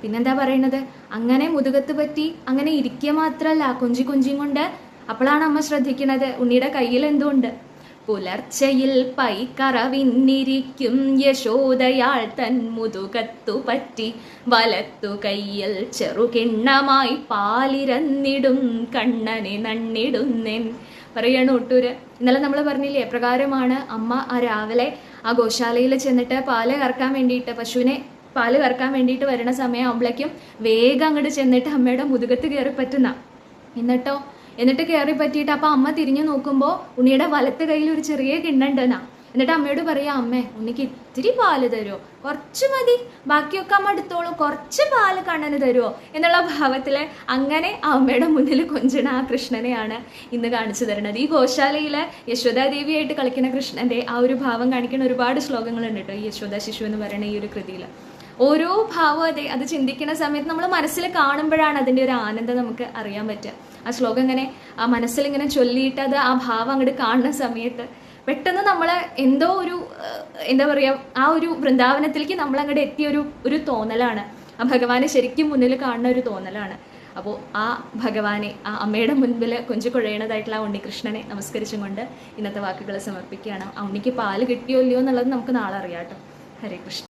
പിന്നെന്താ പറയണത്, അങ്ങനെ മുതുകത്ത് പറ്റി അങ്ങനെ ഇരിക്കുക മാത്രല്ല, കൊഞ്ചിയും കൊണ്ട് അപ്പോഴാണ് അമ്മ ശ്രദ്ധിക്കുന്നത് ഉണ്ണിയുടെ കയ്യിൽ എന്തുണ്ട്. പുലർച്ചയിൽ പൈക്കറവിന്നിരിക്കും യശോദയാൾ തൻ മുതുകത്തു പറ്റി വലത്തു കയ്യിൽ ചെറുകിണ്ണമായി പാലിരന്നിടും കണ്ണനെ നണ്ണിടുന്നെൻ. പറയാണ് ഒട്ടൂര്. ഇന്നലെ നമ്മൾ പറഞ്ഞില്ലേ എപ്രകാരമാണ് അമ്മ ആ രാവിലെ ആ ഗോശാലയിൽ ചെന്നിട്ട് പാല് കറക്കാൻ വേണ്ടിയിട്ട്, പശുവിനെ പാല് കറക്കാൻ വേണ്ടിയിട്ട് വരുന്ന സമയമാകുമ്പോഴേക്കും വേഗം അങ്ങോട്ട് ചെന്നിട്ട് അമ്മയുടെ മുതുകത്ത് കയറി പറ്റുന്ന. എന്നിട്ട് കയറി പറ്റിയിട്ട് അപ്പം അമ്മ തിരിഞ്ഞു നോക്കുമ്പോൾ ഉണ്ണിയുടെ വലത്ത് കയ്യിൽ ഒരു ചെറിയ കിണ്ണുണ്ടെന്നാ. എന്നിട്ട് അമ്മയോട് പറയാം, അമ്മേ ഉണ്ണിക്ക് ഇത്തിരി പാല് തരുമോ, കുറച്ച് മതി, ബാക്കിയൊക്കെ അമ്മ എടുത്തോളൂ, കുറച്ച് പാല് കണ്ണന് തരുമോ എന്നുള്ള ഭാവത്തില് അങ്ങനെ അമ്മയുടെ മുന്നിൽ കൊഞ്ചണ ആ കൃഷ്ണനെയാണ് ഇന്ന് കാണിച്ചു തരുന്നത്. ഈ ഗോശാലയിലെ യശോദാദേവിയായിട്ട് കളിക്കുന്ന കൃഷ്ണന്റെ ആ ഒരു ഭാവം കാണിക്കുന്ന ഒരുപാട് ശ്ലോകങ്ങളുണ്ട് കേട്ടോ ഈ യശോദാ ശിശു എന്ന് പറയുന്ന ഈ ഒരു കൃതിയിൽ. ഓരോ ഭാവം അത് ചിന്തിക്കുന്ന സമയത്ത് നമ്മൾ മനസ്സിൽ കാണുമ്പോഴാണ് അതിൻ്റെ ഒരു ആനന്ദം നമുക്ക് അറിയാൻ പറ്റുക. ആ ശ്ലോകം ഇങ്ങനെ ആ മനസ്സിൽ ഇങ്ങനെ ചൊല്ലിയിട്ട് അത് ആ ഭാവം അങ്ങോട്ട് കാണുന്ന സമയത്ത് പെട്ടെന്ന് നമ്മൾ എന്തോ ഒരു എന്താ പറയുക, ആ ഒരു വൃന്ദാവനത്തിലേക്ക് നമ്മൾ അങ്ങോട്ട് എത്തിയ ഒരു തോന്നലാണ്, ആ ഭഗവാനെ ശരിക്കും മുന്നിൽ കാണുന്ന ഒരു തോന്നലാണ്. അപ്പോൾ ആ ഭഗവാനെ, ആ അമ്മയുടെ മുൻപിൽ കൊഞ്ചു കുഴയണതായിട്ടുള്ള ആ ഉണ്ണികൃഷ്ണനെ നമസ്കരിച്ചും കൊണ്ട് ഇന്നത്തെ വാക്കുകൾ സമർപ്പിക്കുകയാണ്. ആ ഉണ്ണിക്ക് പാല് കിട്ടിയോ ഇല്ലയോ എന്നുള്ളത് നമുക്ക് നാളെ അറിയാം കേട്ടോ. ഹരേ കൃഷ്ണ.